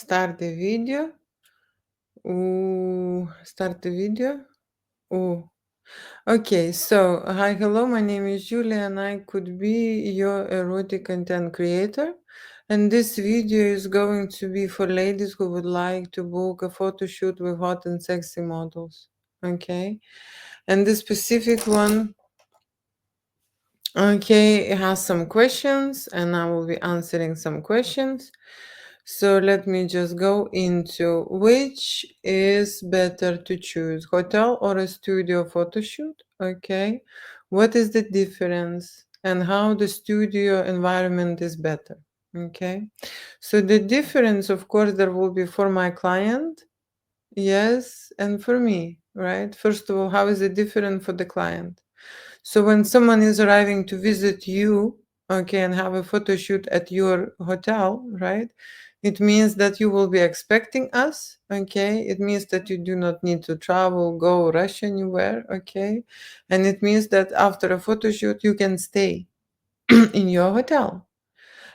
Start the video. Start the video. Ooh. Okay, so hi, hello, my name is Julia and I could be your erotic content creator. And this video is going to be for ladies who would like to book a photo shoot with hot and sexy models. Okay, and the specific one, okay, it has some questions and I will be answering some questions. So let me just go into which is better to choose, hotel or a studio photo shoot? Okay. What is the difference and how the studio environment is better? Okay. So the difference, of course, there will be for my client, yes, and for me, right? First of all, how is it different for the client? So when someone is arriving to visit you, okay, and have a photo shoot at your hotel, right? It means that you will be expecting us, okay? It means that you do not need to travel, go, rush anywhere, okay? And it means that after a photo shoot, you can stay in your hotel.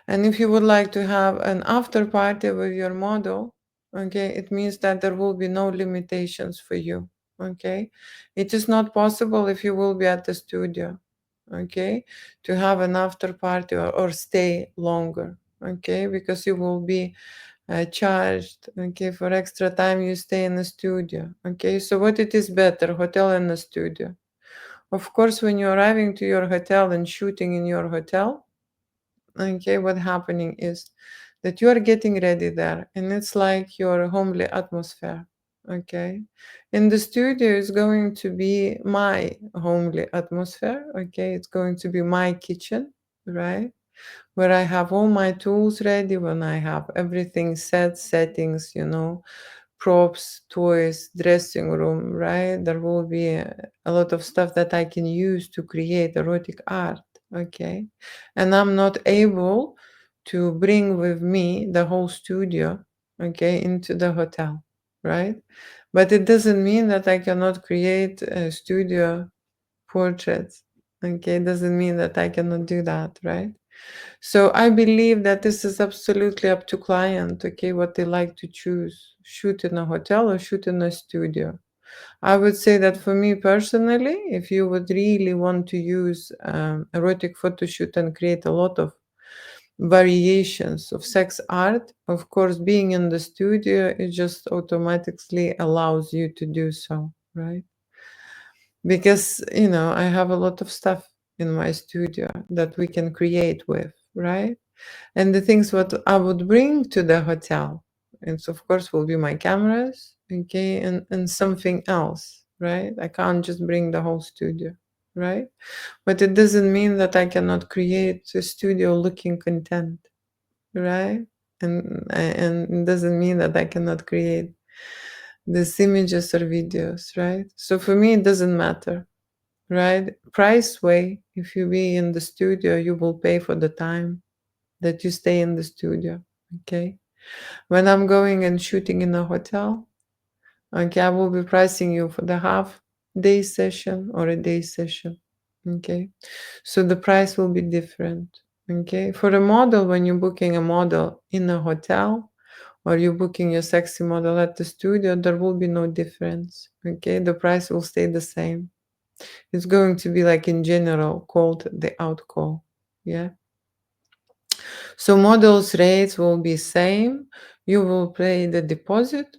And if you would like to have an after party with your model, okay, it means that there will be no limitations for you. Okay. It is not possible if you will be at the studio, okay, to have an after party or stay longer, okay, because you will be charged, okay, for extra time you stay in the studio. Okay. So what it is better, hotel and the studio? Of course, when you're arriving to your hotel and shooting in your hotel, okay, what happening is that you are getting ready there and it's like your homely atmosphere. Okay, in the studio is going to be my homely atmosphere. Okay, it's going to be my kitchen, right, where I have all my tools ready, when I have everything set, settings, props, toys, dressing room, right? There will be a lot of stuff that I can use to create erotic art, okay? And I'm not able to bring with me the whole studio, okay, into the hotel, right? But it doesn't mean that I cannot create a studio portraits, okay? It doesn't mean that I cannot do that, right? So I believe that this is absolutely up to client, okay, what they like to choose, shoot in a hotel or shoot in a studio. I would say that for me personally, if you would really want to use erotic photo shoot and create a lot of variations of sex art, of course, being in the studio, it just automatically allows you to do so, right? Because, I have a lot of stuff in my studio that we can create with, right? And the things what I would bring to the hotel, it's of course will be my cameras, okay, and something else, right? I can't just bring the whole studio, right? But it doesn't mean that I cannot create a studio looking content, right? And it doesn't mean that I cannot create these images or videos, right? So for me, it doesn't matter, right? Price way, if you be in the studio, you will pay for the time that you stay in the studio. Okay. When I'm going and shooting in a hotel, okay, I will be pricing you for the half day session or a day session. Okay. So the price will be different. Okay. For a model, when you're booking a model in a hotel or you're booking your sexy model at the studio, there will be no difference. Okay. The price will stay the same. It's going to be like in general called the out call. Yeah. So models rates will be same. You will pay the deposit,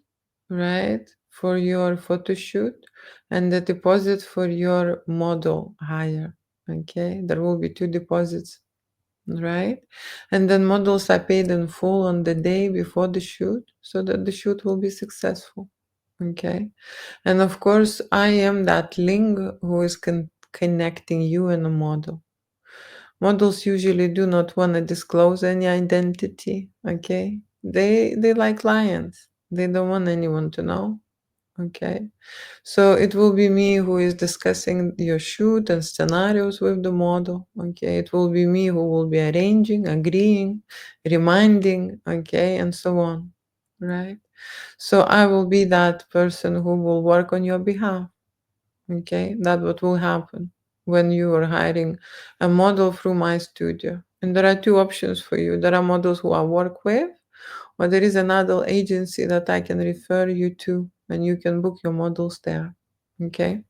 right, for your photo shoot and the deposit for your model hire. Okay, there will be two deposits, right? And then models are paid in full on the day before the shoot so that the shoot will be successful. Okay. And of course, I am that link who is connecting you and a model. Models usually do not want to disclose any identity, okay? They like clients. They don't want anyone to know, okay? So it will be me who is discussing your shoot and scenarios with the model, okay? It will be me who will be arranging, agreeing, reminding, okay, and so on, right? So I will be that person who will work on your behalf. Okay, that's what will happen when you are hiring a model through my studio. And there are two options for you. There are models who I work with, or there is another agency that I can refer you to, and you can book your models there. Okay.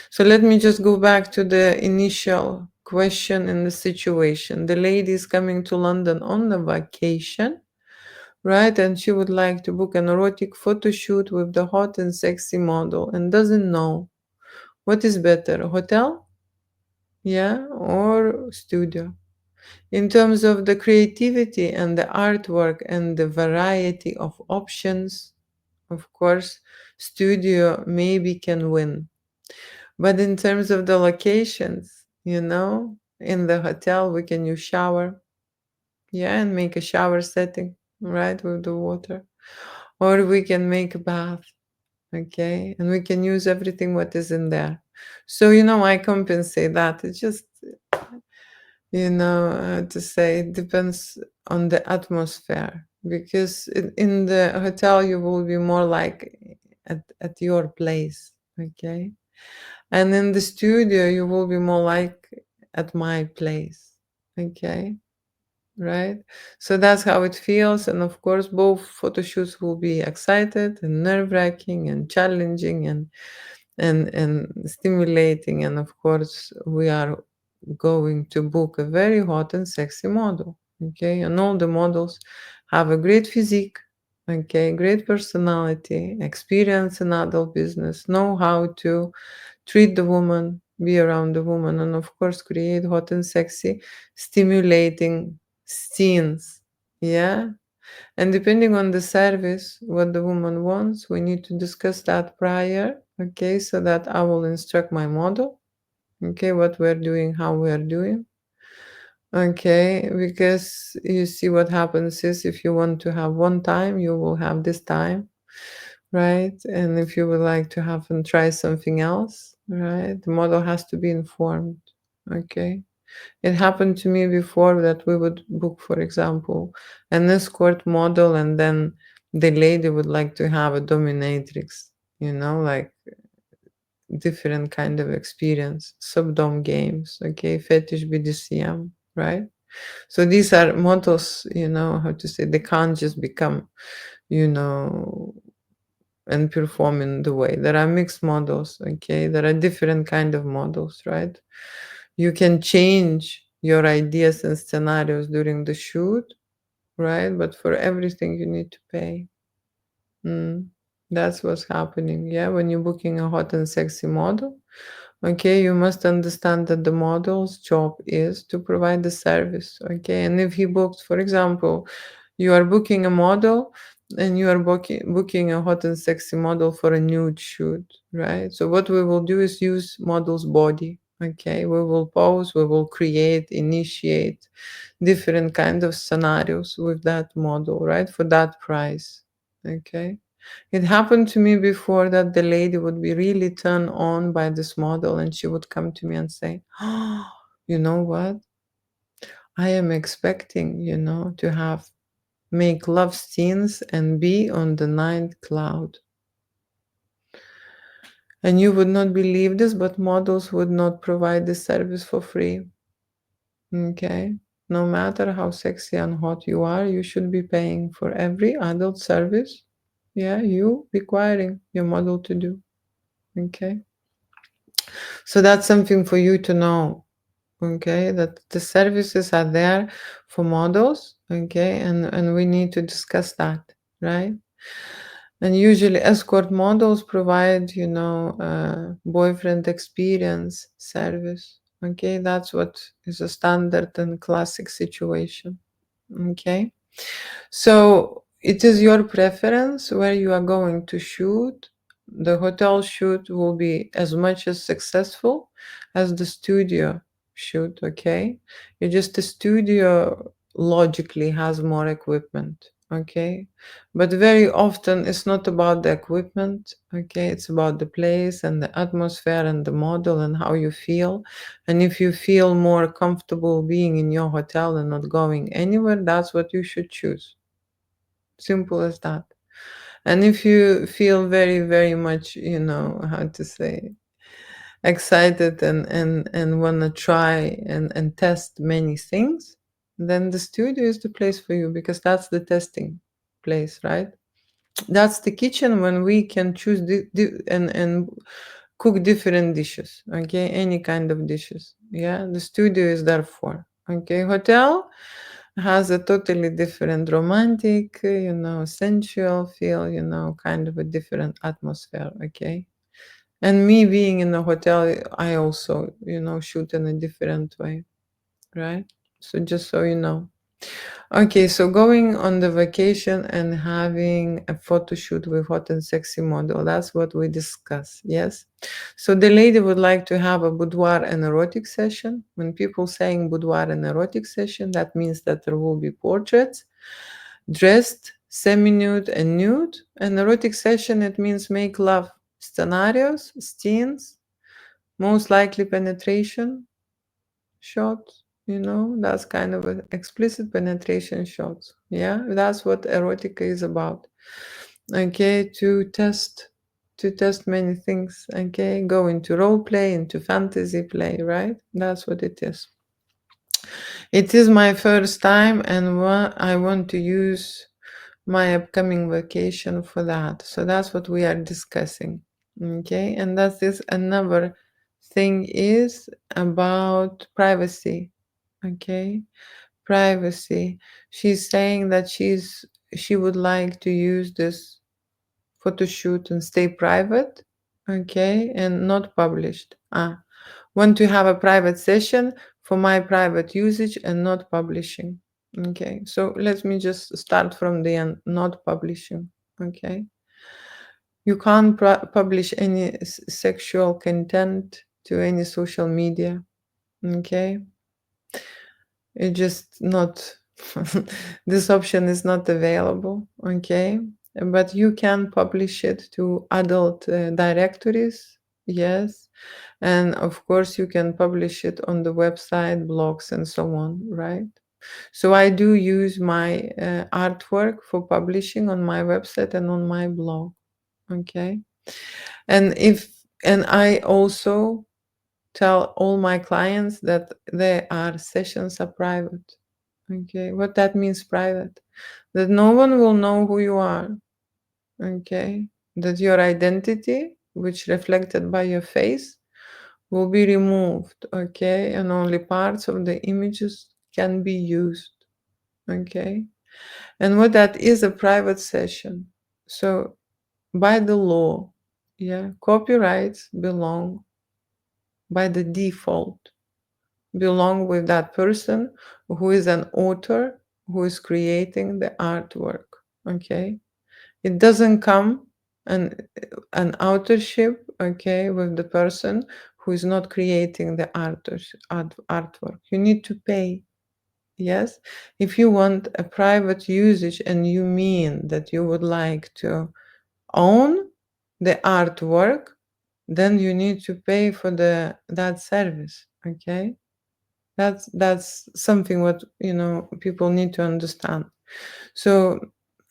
So let me just go back to the initial question and the situation. The lady is coming to London on a vacation, right? And she would like to book an erotic photo shoot with the hot and sexy model and doesn't know what is better, a hotel, yeah, or studio. In terms of the creativity and the artwork and the variety of options, of course, studio maybe can win. But in terms of the locations, in the hotel we can use shower, yeah, and make a shower setting, right, with the water. Or we can make a bath, okay, and we can use everything what is in there. So, I compensate that. It's just, to say it depends on the atmosphere, because in the hotel you will be more like at your place, okay, and in the studio you will be more like at my place, okay, right? So that's how it feels, and of course both photo shoots will be excited and nerve-wracking and challenging and stimulating, and of course we are going to book a very hot and sexy model, okay, and all the models have a great physique, okay, great personality, experience in adult business, know how to treat the woman, be around the woman, and of course create hot and sexy stimulating scenes, yeah. And depending on the service, what the woman wants, we need to discuss that prior, okay, so that I will instruct my model, okay, what we're doing, how we're doing, okay, because you see what happens is if you want to have one time, you will have this time, right? And if you would like to have and try something else, right, the model has to be informed, okay. It happened to me before that we would book, for example, an escort model, and then the lady would like to have a dominatrix, like different kind of experience, subdom games, okay, fetish BDSM, right? So these are models, how to say, they can't just become, you know, and perform in the way. There are mixed models, okay? There are different kind of models, right? You can change your ideas and scenarios during the shoot, right? But for everything you need to pay. Mm. That's what's happening. Yeah, when you're booking a hot and sexy model, okay, you must understand that the model's job is to provide the service. Okay, and if he books, for example, you are booking a model and you are booking a hot and sexy model for a nude shoot, right? So what we will do is use model's body. Okay, we will pose, we will create, initiate different kind of scenarios with that model, right? For that price. Okay. It happened to me before that the lady would be really turned on by this model and she would come to me and say, "Oh, you know what? I am expecting, to have make love scenes and be on the ninth cloud." And you would not believe this, but models would not provide this service for free. Okay? No matter how sexy and hot you are, you should be paying for every adult service. Yeah, you requiring your model to do. Okay? So that's something for you to know, okay? That the services are there for models, okay? And we need to discuss that, right? And usually escort models provide, boyfriend experience service, okay? That's what is a standard and classic situation, okay? So it is your preference where you are going to shoot. The hotel shoot will be as much as successful as the studio shoot, okay? It just the studio logically has more equipment, okay? But very often it's not about the equipment, okay? It's about the place and the atmosphere and the model and how you feel. And if you feel more comfortable being in your hotel and not going anywhere, that's what you should choose. Simple as that. And if you feel very, very much, how to say, excited and want to try and test many things, then the studio is the place for you because that's the testing. place, right? That's the kitchen when we can choose and cook different dishes, okay? Any kind of dishes. Yeah, the studio is there for. Okay, hotel has a totally different romantic, sensual feel, kind of a different atmosphere, okay? And me being in a hotel, I also, shoot in a different way, right? So just so you know. Okay, so going on the vacation and having a photo shoot with hot and sexy model, that's what we discuss, yes? So the lady would like to have a boudoir and erotic session. When people saying boudoir and erotic session, that means that there will be portraits, dressed, semi-nude and nude. An erotic session, it means make love scenarios, scenes, most likely penetration, shots, that's kind of an explicit penetration shots. Yeah, that's what erotica is about. Okay, to test many things. Okay, go into role play, into fantasy play, right? That's what it is. It is my first time, and I want to use my upcoming vacation for that. So that's what we are discussing. Okay, and that is another thing is about privacy. Okay, privacy. She's saying that she would like to use this photo shoot and stay private, okay, and not published. Want to have a private session for my private usage and not publishing. Okay, so let me just start from the end, not publishing. Okay, you can't publish any sexual content to any social media. Okay, it's just not, this option is not available. Okay, but you can publish it to adult directories. Yes, and of course you can publish it on the website, blogs, and so on, right? So I do use my artwork for publishing on my website and on my blog. Okay, and I also tell all my clients that their sessions are private. Okay, what that means private? That no one will know who you are. Okay, that your identity, which reflected by your face, will be removed. Okay, and only parts of the images can be used. Okay, and what that is a private session. So by the law, yeah, copyrights belong by the default belong with that person who is an author who is creating the artwork. Okay, it doesn't come an authorship, okay, with the person who is not creating the artwork. You need to pay. Yes, if you want a private usage and you mean that you would like to own the artwork, then you need to pay for that service. Okay, that's something what people need to understand. So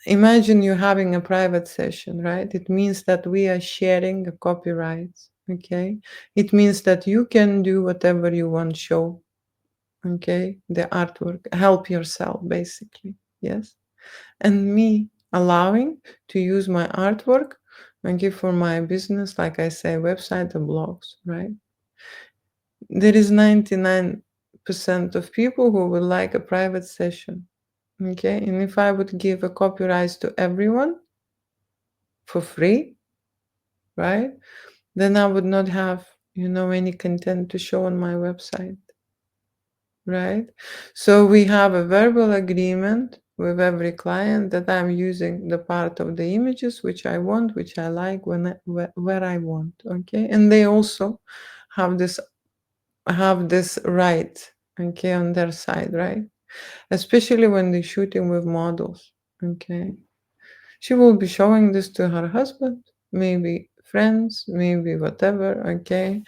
imagine you having a private session, right? It means that we are sharing the copyrights. Okay, it means that you can do whatever you want, show, okay, the artwork, help yourself basically. Yes, and me allowing to use my artwork and give for my business, like I say, website and blogs, right? There is 99% of people who would like a private session. Okay, and if I would give a copyright to everyone for free, right, then I would not have, any content to show on my website, right? So we have a verbal agreement with every client that I'm using the part of the images which I want, which I like, where I want. Okay, and they also have this right, okay, on their side, right? Especially when they're shooting with models. Okay, she will be showing this to her husband, maybe friends, maybe whatever. Okay,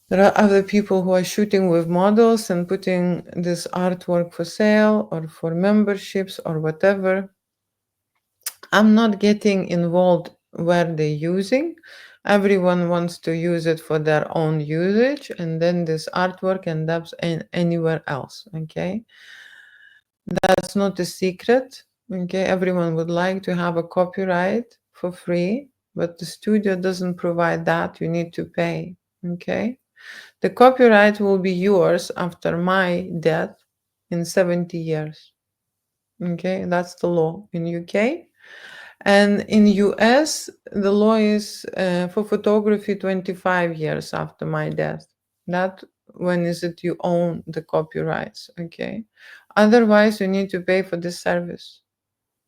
there are other people who are shooting with models and putting this artwork for sale or for memberships or whatever. I'm not getting involved where they're using. Everyone wants to use it for their own usage, and then this artwork ends up anywhere else. Okay, that's not a secret. Okay, everyone would like to have a copyright for free, but the studio doesn't provide that. You need to pay. Okay, the copyright will be yours after my death in 70 years. Okay, that's the law in UK. And in US, the law is for photography 25 years after my death. That when is it you own the copyrights, okay? Otherwise, you need to pay for the service.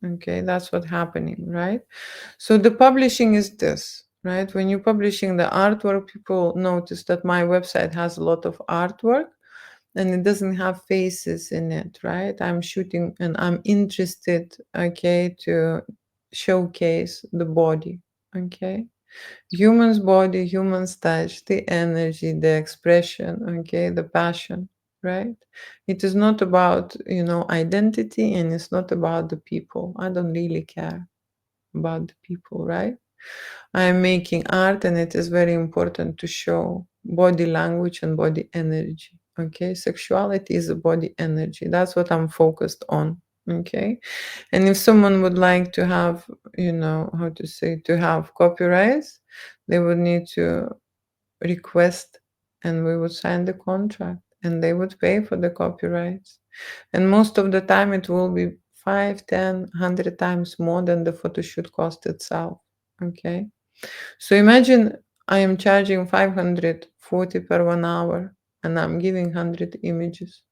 Okay, that's what's happening, right? So the publishing is this, right? When you're publishing the artwork, people notice that my website has a lot of artwork and it doesn't have faces in it, right? I'm shooting and I'm interested, okay, to showcase the body, okay? Human's body, human's touch, the energy, the expression, okay, the passion, right? It is not about, identity, and it's not about the people. I don't really care about the people, right? I am making art and it is very important to show body language and body energy. Okay, sexuality is a body energy. That's what I'm focused on. Okay, and if someone would like to have, how to say, to have copyrights, they would need to request and we would sign the contract and they would pay for the copyrights. And most of the time it will be 5, 10, 100 times more than the photo shoot cost itself. Okay. So imagine I am charging 540 per 1 hour and I'm giving 100 images.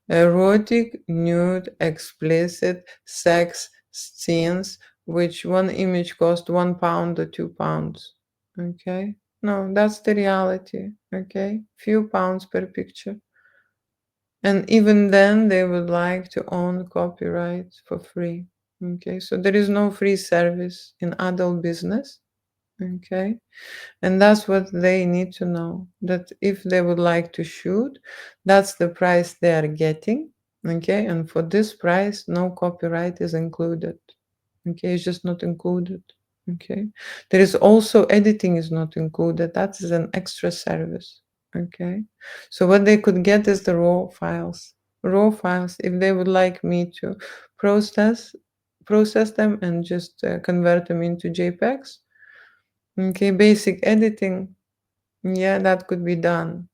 Erotic, nude, explicit, sex scenes, which one image cost £1 or £2. Okay? No, that's the reality. Okay? Few pounds per picture. And even then, they would like to own copyright for free. Okay? So there is no free service in adult business. Okay? And that's what they need to know, that if they would like to shoot, that's the price they are getting. Okay. And for this price, no copyright is included. Okay. It's just not included. Okay. There is also editing is not included. That is an extra service. Okay. So what they could get is the raw files. Raw files, if they would like me to process process them and just convert them into JPEGs. Okay, basic editing, yeah, that could be done,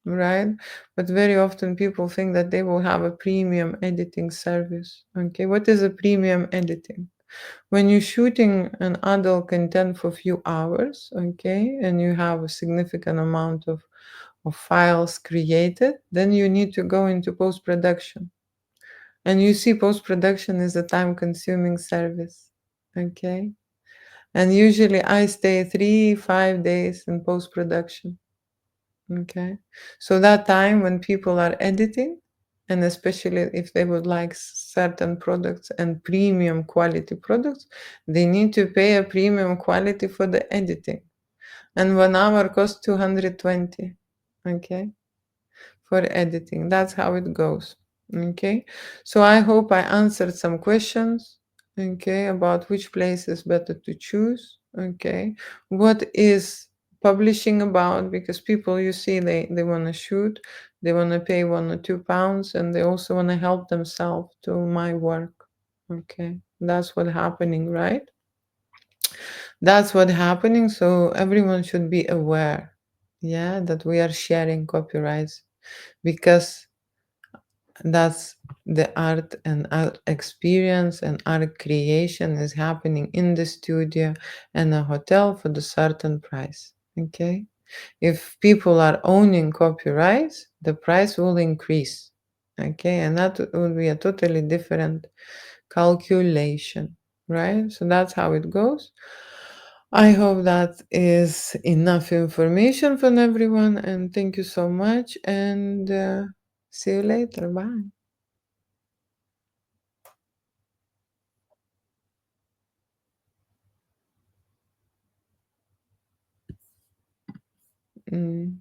right? But very often people think that they will have a premium editing service. Okay, what is a premium editing? When you're shooting an adult content for a few hours, okay, and you have a significant amount of files created, then you need to go into post-production. And you see post-production is a time-consuming service. Okay. And usually I stay 3, 5 days in post production. Okay. So that time when people are editing, and especially if they would like certain products and premium quality products, they need to pay a premium quality for the editing. And 1 hour costs 220. Okay. For editing. That's how it goes. Okay. So I hope I answered some questions. Okay. About which place is better to choose. Okay. What is publishing about? Because people, you see, they want to shoot, they want to pay £1 or £2, and they also want to help themselves to my work. Okay. That's what's happening, right? That's what's happening. So everyone should be aware. Yeah. That we are sharing copyrights because that's the art and art experience and art creation is happening in the studio and a hotel for the certain price. Okay, if people are owning copyrights, the price will increase. Okay, and that will be a totally different calculation, right? So that's how it goes. I hope that is enough information from everyone, and thank you so much, and see you later. Bye. Mm.